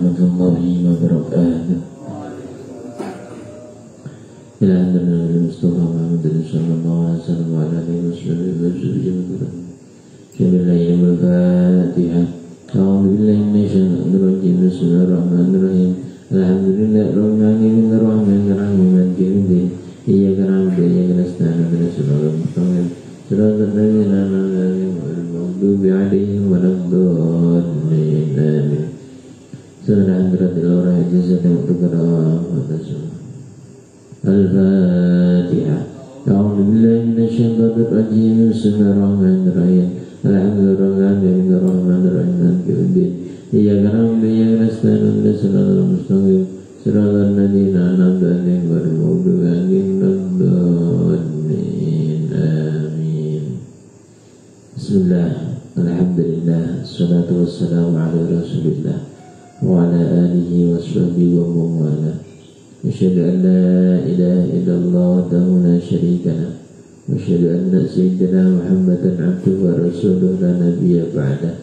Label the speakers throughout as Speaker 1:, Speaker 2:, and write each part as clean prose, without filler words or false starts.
Speaker 1: warahmatullahi wabarakatuh. Ila Nabi Mustafa Muhammad sallallahu alaihi wasallam wa ala alihi wasallam. Bismillahirrahmanirrahim. A'udzu billahi minasyaitonir rajim. Bismillahirrahmanirrahim. Alhamdulillahirabbil alamin arrahmanir rahim maliki yaumiddin. Iyyaka na'budu wa iyyaka nasta'in ihdinas siratal mustaqim. Siratal ladzina an'amta 'alaihim ghairil maghdubi 'alaihim waladdallin. Amin. Surah Al-Fatihah jazatan Al-Fatihah. A'udzu billahi minasyaitonir rajim. Bismillahirrahmanirrahim. Alhamdulillahirabbil alamin maliki yaumiddin. Iyyaka na'budu wa iyyaka nasta'in ihdinas siratal mustaqim. Siratal ladzina an'amta 'alaihim ghairil maghdubi 'alaihim waladdallin. Amin. Bismillah. Alhamdulillah. Wassalatu wassalamu ala Rasulillah wa ala alihi wa sahbihi wa mawala. Asyhadu an la ilaha illallah wahdahu la syarika lah. Wa asyhadu anna sayyidina Muhammadan abduhu wa rasuluhu la nabiyya ba'dah.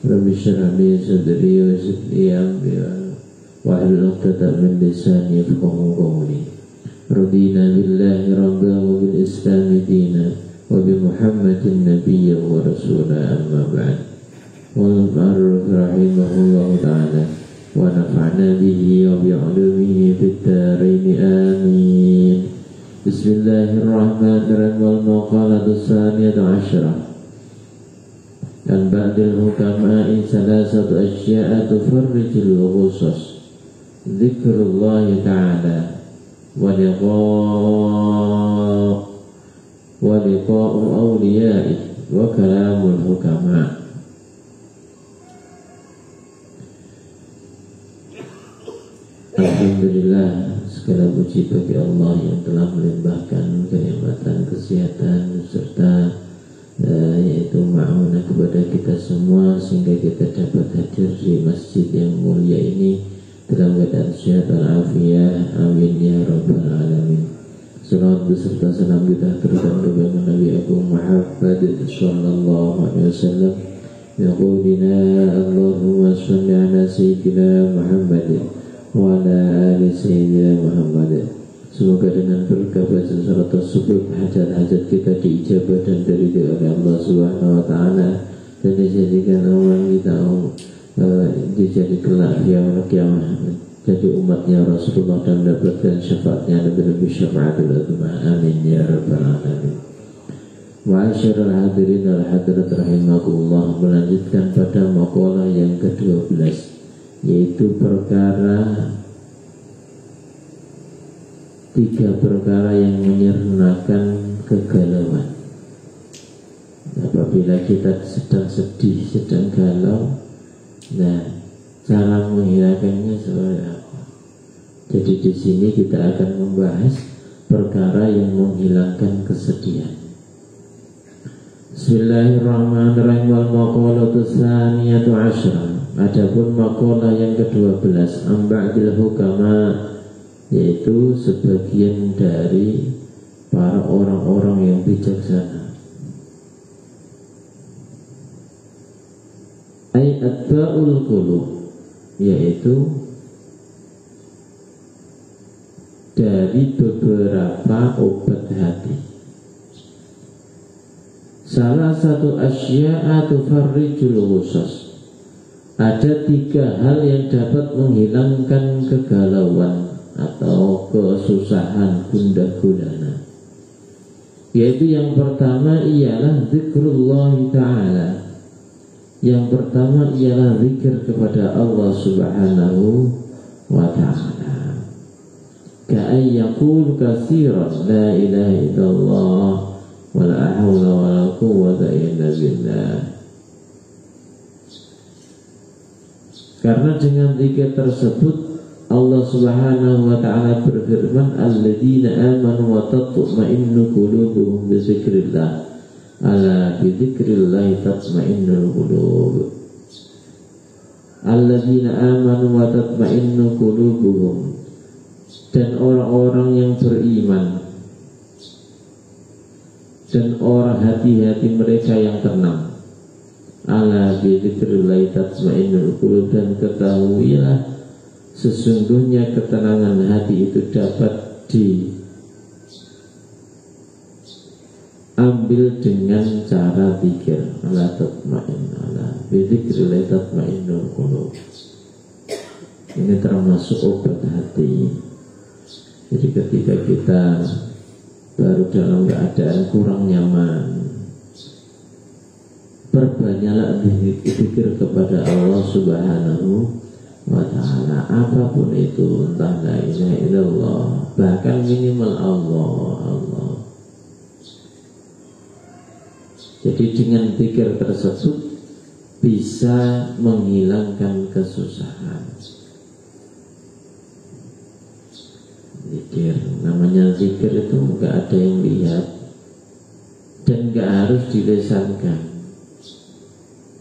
Speaker 1: Rabbi shrah li sadri wa yassir li amri wahlul 'uqdatam min lisani yafqahu qawli. Radina billahi rabban wa bil islami dinan wa bi Muhammadin nabiyyan wa rasulan, amma ba'd. Wal ma'ruf rahimahullahu ta'ala wa nafa'na bihi wa bi'ulumihi fid dharain, amin. Bismillahirrahmanirrahim. Wal maqalatu tsaniyatu 'asyrah. An ba'dil hukama'i salasatu asya'a tufarrijul ghusas. Dzikrullahi ta'ala wa liqa'u awliya'i wa kalamul hukama'. Alhamdulillah, segala puji bagi Allah yang telah melimpahkan kenikmatan kesehatan serta yaitu ma'unah kepada kita semua sehingga kita dapat hadir di masjid yang mulia ini dalam keadaan sehat walafiat. Amin ya rabbal alamin. Salawat beserta salam kita terutama kepada Nabi Agung Muhammad sallallahu alaihi wasallam. Yaqulina Allahumma shalli ala sayyidina Muhammad wa ala ali sayyidina Muhammad. Semoga dengan berkah baca surat tersebut hajat-hajat kita diijabah dan diridhoi oleh Allah Subhanahu wa taala dan dijadikan orang kita dijadi kelak yaumul qiyamah jadi umatnya Rasulullah dan mendapatkan syafaatnya lebih syafaatul ummah. Amin ya rabbal alamin. Wa asyarul hadirin al hadirat rahimakumullah. Melanjutkan pada maqalah yang ke-12, yaitu tiga perkara yang menyernakan kegalauan. Apabila kita sedang sedih, sedang galau, nah cara menghilangkannya seperti apa? Jadi di sini kita akan membahas perkara yang menghilangkan kesedihan. Bismillahirrahmanirrahim. Wal maqalatu tsaniyatu 'asyrah. Adapun maqalah yang ke-12, amba'dil hukama, yaitu sebagian dari para orang-orang yang bijaksana. Ay atba'ul qulub, yaitu dari beberapa obat hati. Salah satu asya'a tufarrijul ghusas. Ada tiga hal yang dapat menghilangkan kegalauan atau kesusahan gundah gulana, yaitu yang pertama ialah zikrullah ta'ala. Yang pertama ialah zikir kepada Allah Subhanahu wa ta'ala. Ka'ayyakul katsiran la ilaha illallah wa la hawla wa la quwwata illa billah. Karena dengan zikir tersebut Allah Subhanahu wa ta'ala berfirman, alladzina amanu wa tatma'innu qulubuhum bi dzikrillah. Ala bi dzikrillah tatma'innul qulub. Alladzina amanu wa tatma'innu qulubuhum. Dan orang-orang yang beriman dan orang hati-hati mereka yang tenang. ala bidzikrillah tatmainnul qulub, dan ketahuilah sesungguhnya ketenangan hati itu dapat diambil dengan cara zikir. Ala bidzikrillah tatmainnul qulub. Ini termasuk obat hati. Jadi ketika kita baru dalam keadaan kurang nyaman, perbanyaklah zikir kepada Allah Subhanahu wa ta'ala, apapun itu, entah la ilaha illallah, bahkan minimal Allah. Jadi dengan zikir tersebut bisa menghilangkan kesusahan. Zikir, namanya zikir itu enggak ada yang lihat dan enggak harus dilesankan,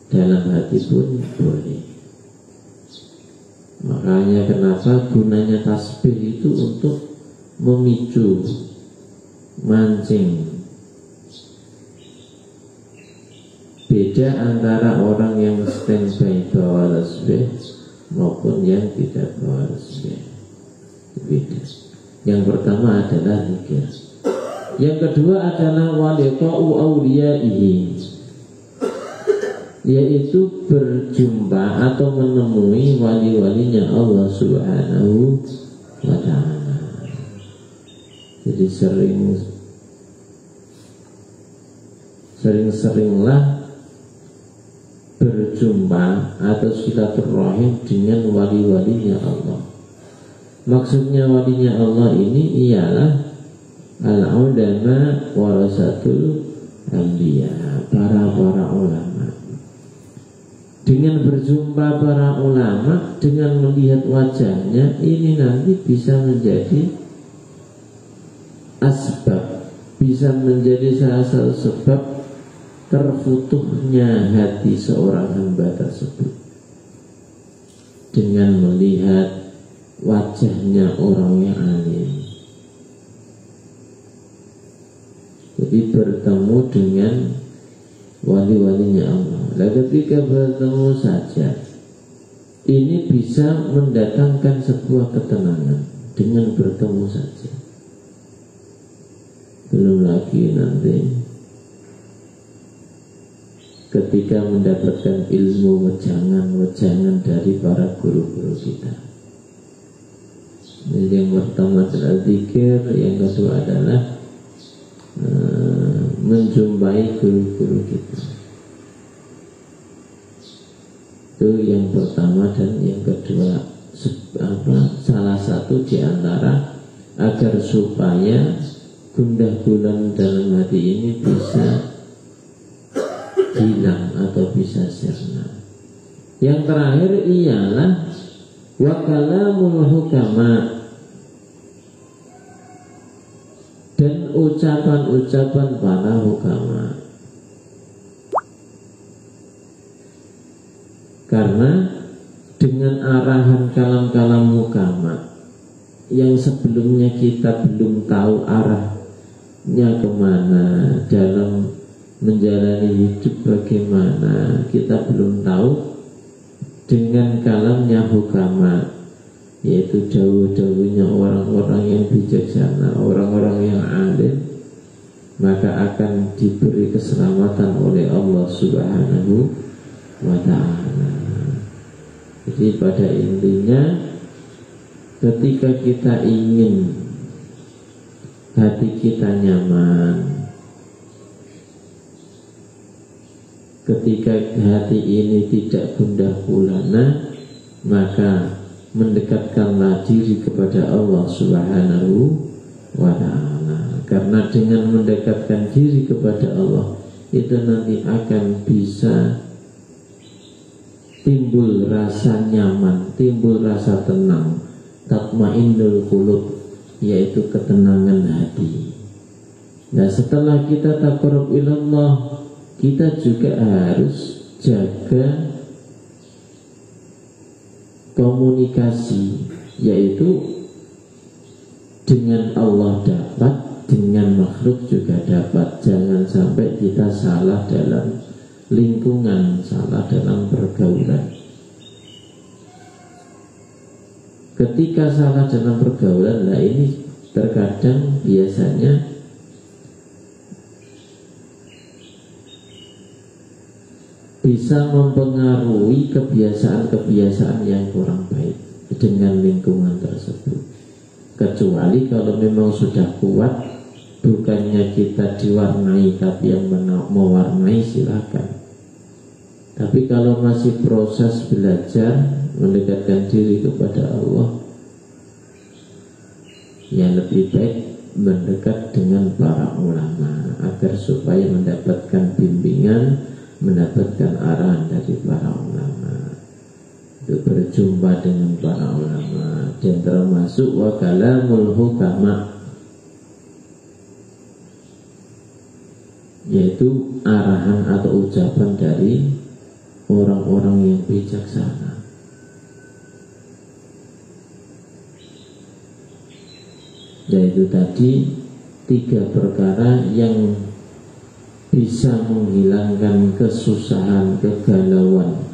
Speaker 1: dalam hati pun boleh. Makanya kenapa gunanya tasbih itu untuk memicu, mancing. Beda antara orang yang standby bawa tasbih maupun yang tidak bawa tasbih. Beda. Yang pertama adalah zikir. Yang kedua adalah waliqa'u awliyaihi, yaitu berjumpa atau menemui wali-walinya Allah Subhanahu wa ta'ala. Jadi sering-seringlah berjumpa atau silaturahim dengan wali-walinya Allah. Maksudnya walinya Allah ini ialah al-ulama warasatul anbiya, para ulama. Dengan berjumpa para ulama, dengan melihat wajahnya, ini nanti bisa menjadi asbab, bisa menjadi salah satu sebab terfutuhnya hati seorang hamba tersebut. Dengan melihat wajahnya orang yang alim, jadi bertemu dengan wali-walinya Allah. Nah, ketika bertemu saja, ini bisa mendatangkan sebuah ketenangan dengan bertemu saja. Belum lagi nanti ketika mendapatkan ilmu wejangan dari para guru-guru kita. Jadi yang pertama adalah zikir, yang kedua adalah menjumpai guru-guru kita. Itu yang pertama. Dan yang kedua, salah satu di antara agar supaya gundah gulana dalam hati ini bisa hilang atau bisa sirna. Yang terakhir ialah wa kalamul hukama, dan ucapan-ucapan para hukama. Karena dengan arahan kalam-kalam hukama yang sebelumnya kita belum tahu arahnya kemana, dalam menjalani hidup bagaimana, kita belum tahu. Dengan kalamnya hukama, yaitu dawuh-dawuhnya orang-orang yang bijaksana, orang-orang yang alim, maka akan diberi keselamatan oleh Allah Subhanahu wa ta'ala. Jadi pada intinya, ketika kita ingin hati kita nyaman, ketika hati ini tidak gundah gulana, maka mendekatkanlah diri kepada Allah Subhanahu wa ta'ala. Karena dengan mendekatkan diri kepada Allah, itu nanti akan bisa timbul rasa nyaman, timbul rasa tenang, tatmainnul qulub, yaitu ketenangan hati. Nah, setelah kita taqarrub ilallah, kita juga harus jaga komunikasi, yaitu dengan Allah dapat, dengan makhluk juga dapat. Jangan sampai kita salah dalam lingkungan, salah dalam pergaulan. Ketika salah dalam pergaulan, nah ini terkadang biasanya bisa mempengaruhi kebiasaan-kebiasaan yang kurang baik dengan lingkungan tersebut. Kecuali kalau memang sudah kuat, bukannya kita diwarnai tapi yang mewarnai, silakan. Tapi kalau masih proses belajar mendekatkan diri kepada Allah, ya lebih baik mendekat dengan para ulama agar supaya mendapatkan bimbingan, mendapatkan arahan dari para ulama. Itu berjumpa dengan para ulama, dan termasuk wa kalamul hukama, yaitu arahan atau ucapan dari orang-orang yang bijaksana. Yaitu tadi 3 perkara yang bisa menghilangkan kesusahan, kegalauan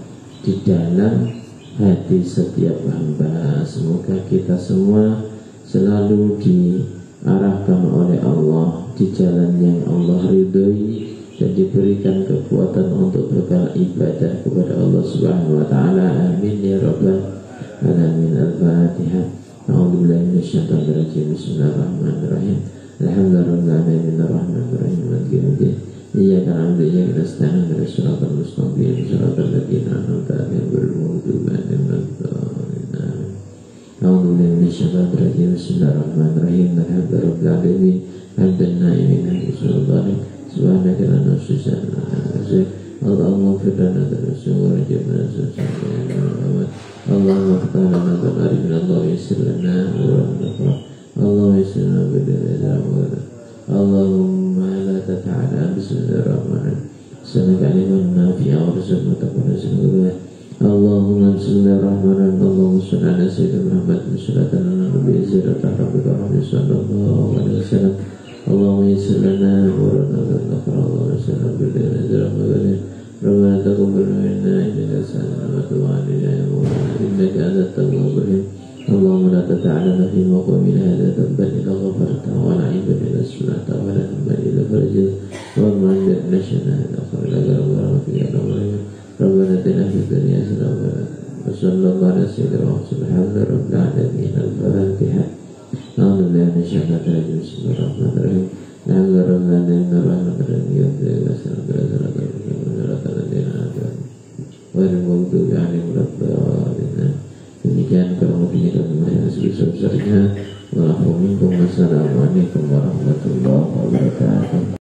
Speaker 1: di dalam hati setiap hamba. Semoga kita semua selalu diarahkan oleh Allah di jalan yang Allah ridhoi, dan diberikan kekuatan untuk bekal ibadah kepada Allah Subhanahu wa taala. Amin ya rabbal alamin. Al-Fatihah. A'udzubillahi minasyaitonir rajim. Bismillahirrahmanirrahim. Alhamdulillahirabbil alamin arrahmanir rahim maliki yaumiddin. Iyyaka na'budu wa iyyaka nasta'in ihdinas siratal mustaqim siratal ladzina an'amta 'alaihim ghairil maghdubi 'alaihim waladdallin. A'udzubillahi minasyaitonir rajim. Bismillahirrahmanirrahim. Alhamdulillahirabbil alamin hamdan na'imin hamdan subhanaka la nuhsi sana'an. Allahumma ighfir lana dzunubana wa jami'a dzunubana. Allahumma ighfir lana dzunubana wa yassir lana amrana. Allahumma yassir lana bid'ana. Allahumma la tata'ala. Bismillahirrahmanirrahim. Sanaka liman nafi'a wa rizqna taqwa sanadullah. Allahumma bismillahirrahmanirrahim. Allahumma shalli ala sayyidina Muhammad wa sallallahu alaihi wa sallam. Allahumma yassir lana amrana wa Allahumma salli ala Rabbana taqabbal minna innaka antas samiul alim ya Maulana innaka antat tawwabur rahim. Allahumma la tata'alana fi maqamina hadha dhanban illa ghafartahu wa la aiban illa sunnatahu wa la hamdan illa farajtahu wa man nashana akhir la ghafara fi Rabbana atina fid dunya hasanatan wa sallallahu ala sayyidina Muhammad rabbil alamin. Al-Fatihah. Alhamdulillah nasyahadu rajim. Bismillahirrahmanirrahim. Demikian kurang lebihnya dan sebesar-besarnya. Wassalamualaikum warahmatullahi wabarakatuh.